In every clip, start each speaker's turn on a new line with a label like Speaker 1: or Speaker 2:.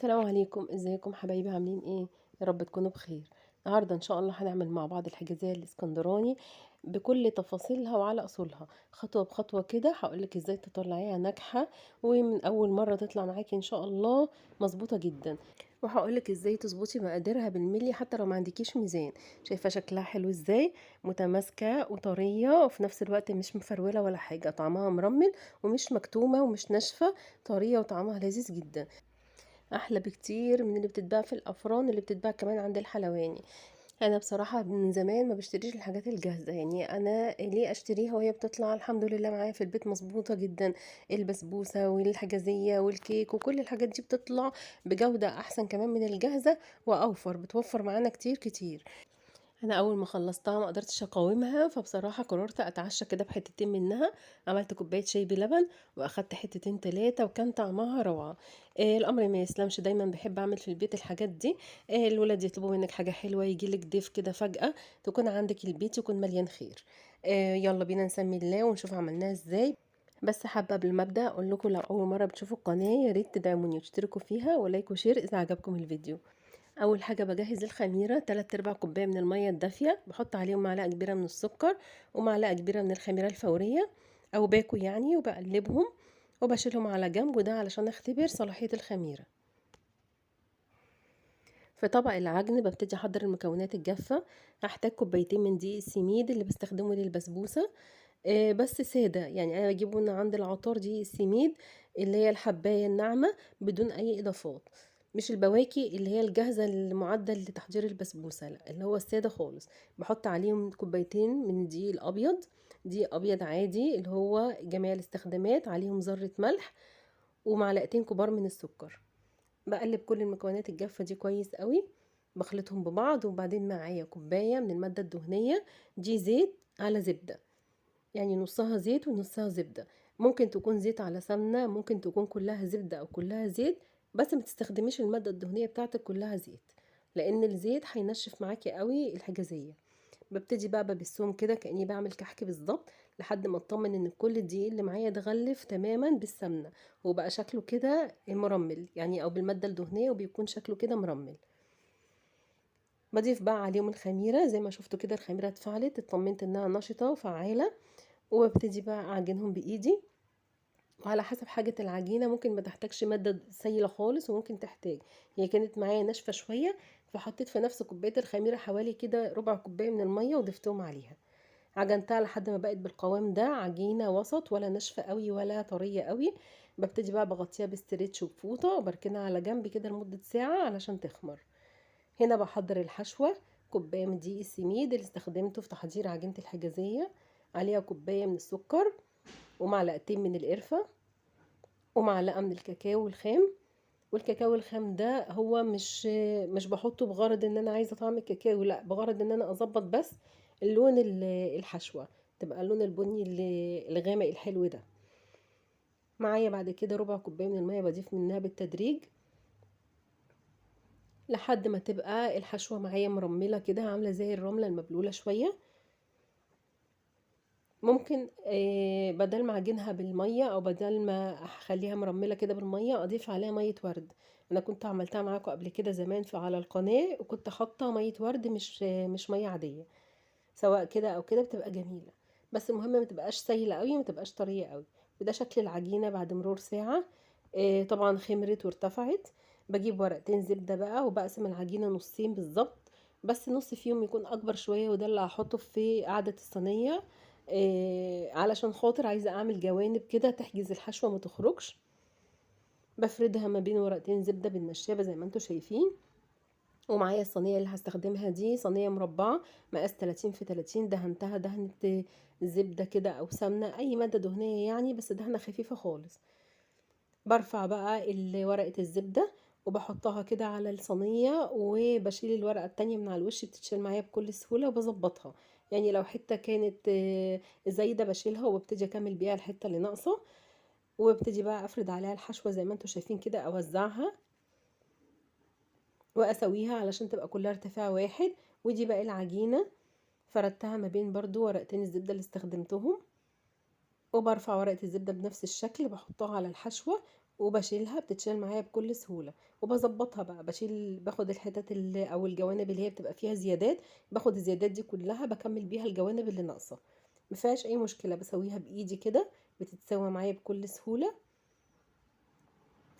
Speaker 1: السلام عليكم، ازيكم حبايبي؟ عاملين ايه؟ يا رب تكونوا بخير. النهارده ان شاء الله هنعمل مع بعض الحجازيه الاسكندراني بكل تفاصيلها وعلى اصولها، خطوه بخطوه كده. هقولك ازاي تطلعيها ناجحه ومن اول مره تطلع معاكي ان شاء الله مظبوطه جدا. وهقولك ازاي تظبطي مقاديرها بالملي حتى لو ما عندكيش ميزان. شايفه شكلها حلو ازاي؟ متماسكه وطريه وفي نفس الوقت مش مفروله ولا حاجه، طعمها مرمل ومش مكتومه ومش ناشفه، طريه وطعمها لذيذ جدا، احلى بكتير من اللي بتتباع في الافران اللي بتتباع كمان عند الحلواني. انا بصراحه من زمان ما بشتريش الحاجات الجاهزه، يعني انا ليه اشتريها وهي بتطلع الحمد لله معايا في البيت مظبوطه جدا. البسبوسه والحجازيه والكيك وكل الحاجات دي بتطلع بجوده احسن كمان من الجاهزه، واوفر، بتوفر معانا كتير كتير. انا اول ما خلصتها ما قدرتش اقاومها، فبصراحه قررت اتعشى كده بحتتين منها. عملت كوبايه شاي بلبن واخدت حتتين تلاتة وكان طعمها روعه. الامر ما يسلمش، دايما بحب اعمل في البيت الحاجات دي. الولاد يطلبوا منك حاجه حلوه، يجيلك ضيف كده فجاه، تكون عندك البيت يكون مليان خير. يلا بينا نسمي الله ونشوف عملناها ازاي. بس حابه قبل ما ابدا اقول لكم، لو اول مره بتشوفوا القناه يا ريت تدعموني وتشتركوا فيها ولايك وشير اذا عجبكم الفيديو. اول حاجه بجهز الخميره، 3 ارباع كوبايه من الميه الدافيه، بحط عليهم معلقه كبيره من السكر ومعلقه كبيره من الخميره الفوريه او باكو يعني، وبقلبهم وبشيلهم على جنب، وده علشان اختبر صلاحيه الخميره. في طبق العجن ببتدي احضر المكونات الجافه. هحتاج كوبايتين من دقيق السميد اللي بستخدمه للبسبوسه، بس ساده، يعني انا بجيبه من عند العطار دقيق السميد اللي هي الحبايه الناعمه بدون اي اضافات، مش البواكي اللي هي الجاهزه المعدل لتحضير البسبوسه، لا اللي هو الساده خالص. بحط عليهم كوبايتين من الدقيق الابيض، دقيق ابيض عادي اللي هو جميع الاستخدامات، عليهم ذره ملح ومعلقتين كبار من السكر. بقلب كل المكونات الجافة دي كويس قوي، بخلطهم ببعض، وبعدين معايا كوباية من المادة الدهنية، دي زيت على زبدة، يعني نصها زيت ونصها زبدة. ممكن تكون زيت على سمنة، ممكن تكون كلها زبدة او كلها زيت، بس ما تستخدميش المادة الدهنية بتاعتك كلها زيت، لان الزيت هينشف معاكي قوي الحجازية. ببتدي بقى ببسهم كده كأني بعمل كحك بالظبط، لحد ما اطمن ان كل الدقيق اللي معايا اتغلف تماما بالسمنه، وبقى شكله كده مرمل يعني، او بالماده الدهنيه وبيكون شكله كده مرمل. بضيف بقى عليهم الخميره، زي ما شفتوا كده الخميره اتفعلت، اطمنت انها نشطه وفعاله، وببتدي بقى اعجنهم بايدي. وعلى حسب حاجة العجينة، ممكن ما تحتاجش مادة سايلة خالص وممكن تحتاج. هي كانت معايا ناشفة شوية، فحطيت في نفس كوباية الخميرة حوالي كده ربع كوباية من المية وضفتهم عليها. عجنتها لحد ما بقت بالقوام ده، عجينة وسط، ولا ناشفة قوي ولا طرية قوي. ببتدي بقى بغطيها بستريتش وبفوطة وبركنها على جنب كده لمدة ساعة علشان تخمر. هنا بحضر الحشوة. كوباية من دقيق السميد اللي استخدمته في تحضير عجينة الحجازية، عليها كوباية من السكر ومعلقتين من القرفة ومعلقة من الكاكاو الخام. والكاكاو الخام ده هو مش بحطه بغرض ان انا عايزة طعم الكاكاو، لا، بغرض ان انا اظبط بس اللون الحشوة، تبقى اللون البني الغامق الحلو ده. معايا بعد كده ربع كوباية من المية، بضيف منها بالتدريج لحد ما تبقى الحشوة معايا مرملة كده، عاملة زي الرملة المبلولة شوية. ممكن بدل ما اعجنها بالميه، او بدل ما اخليها مرمله كده بالميه، اضيف عليها ميه ورد. انا كنت عملتها معاكم قبل كده زمان في على القناه، وكنت حاطه ميه ورد، مش ميه عاديه. سواء كده او كده بتبقى جميله، بس المهم ما تبقاش سايله قوي ما تبقاش طريه قوي. وده شكل العجينه بعد مرور ساعه. طبعا خمرت وارتفعت. بجيب ورقتين زبده بقى وبقسم العجينه نصين بالظبط، بس نص فيهم يكون اكبر شويه، وده اللي هحطه في قاعده الصينيه. علشان خاطر عايزه اعمل جوانب كده تحجز الحشوه ما تخرجش. بفردها ما بين ورقتين زبده بالنشابه زي ما انتم شايفين. ومعايا الصينيه اللي هستخدمها دي صينيه مربعه مقاس 30 في 30، دهنتها دهنه زبده كده او سمنه، اي ماده دهنيه يعني، بس دهنه خفيفه خالص. برفع بقى ورقه الزبده وبحطها كده على الصينيه، وبشيل الورقه التانية من على الوش، بتتشال معايا بكل سهوله، وبظبطها. يعني لو حته كانت زايده بشيلها وببتدي اكمل بيها الحته اللي ناقصه، وابتدي بقى افرد عليها الحشوه زي ما انتم شايفين كده، اوزعها واسويها علشان تبقى كلها ارتفاع واحد. ودي بقى العجينه، فردتها ما بين برضو ورقتين الزبده اللي استخدمتهم، وبرفع ورقه الزبده بنفس الشكل بحطها على الحشوه، وباشيلها بتتشال معايا بكل سهولة، وباضبّطها بقى، باخد الحتت أو الجوانب اللي هي بتبقى فيها زيادات، باخد الزيادات دي كلّها باكمّل بيها الجوانب اللي ناقصة، ما فيهاش أي مشكلة، باسويها بإيدي كده، بتتسوى معايا بكل سهولة.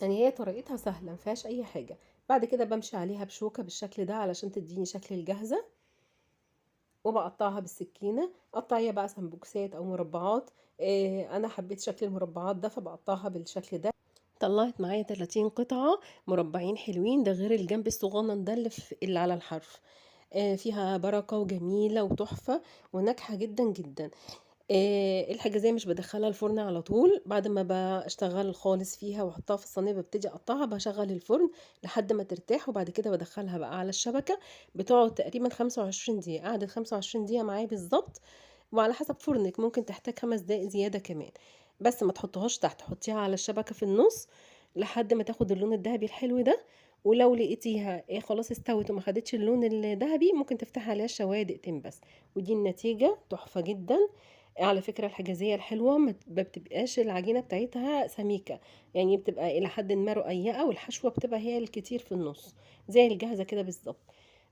Speaker 1: يعني هي طريقتها سهلة ما فيهاش أي حاجة. بعد كده بامشي عليها بشوكة بالشكل ده علشان تدّيني شكل الجاهزة، وباقطّعها بالسكينة، قطّعيها بقى سمبوكسات أو مربعات. أنا حبيت شكل المربعات ده فباقطّعها بالشكل ده. طلعت معايا 30 قطعة مربعين حلوين، ده غير الجنب الصغنن ده اللي على الحرف. فيها بركة وجميلة وتحفة وناجحة جدا جدا. الحاجة مش بدخلها الفرن على طول، بعد ما بشتغل خالص فيها واحطها في الصينية ببتدي اقطعها، بشغل الفرن لحد ما ترتاح، وبعد كده بدخلها بقى على الشبكة. بتقعد تقريبا 25 دقيقة، قعدت 25 دقيقة معايا بالظبط، وعلى حسب فرنك ممكن تحتاج 5 دقايق زيادة كمان. بس ما تحطهاش تحت، حطيها على الشبكة في النص لحد ما تاخد اللون الذهبي الحلو ده. ولو لقيتيها خلاص استوت وما خدتش اللون الذهبي، ممكن تفتحي عليها الشوايه دقيقتين بس. ودي النتيجة تحفة جدا. على فكرة الحجازية الحلوة ما بتبقاش العجينة بتاعتها سميكة، يعني بتبقى إلى حد ما رقيقة، والحشوة بتبقى هي الكتير في النص زي الجاهزة كده بالظبط.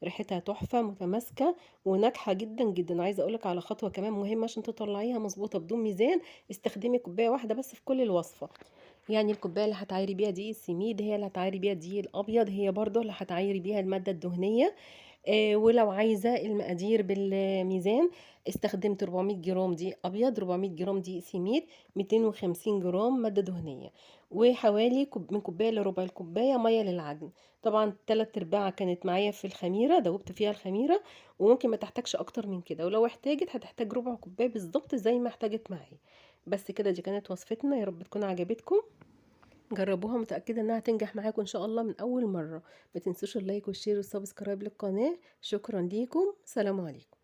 Speaker 1: ريحتها تحفة متماسكة وناجحة جدا جدا. عايزة أقولك على خطوة كمان مهمة عشان تطلعيها مظبوطة بدون ميزان. استخدمي كوباية واحدة بس في كل الوصفة، يعني الكوباية اللي هتعايري بيها دقيق السميد هي اللي هتعايري بيها الدقيق الأبيض، هي برضو اللي هتعايري بيها المادة الدهنية. ولو عايزة المقادير بالميزان، استخدمت 400 جرام دقيق أبيض، 400 جرام دقيق سميد، 250 جرام مادة دهنية، وحوالي من كوباية لربع الكوباية مية للعجن. طبعا 3/4 كانت معايا في الخميرة، دوبت فيها الخميرة، وممكن ما تحتاجش أكتر من كده، ولو احتاجت هتحتاج ربع كوباية بالظبط زي ما احتاجت معايا. بس كده دي كانت وصفتنا، يا رب تكون عجبتكم. جربوها، متأكدة انها تنجح معاكم ان شاء الله من اول مرة. ما تنسوش اللايك والشير والسبسكرايب للقناة. شكرا ليكم، سلام عليكم.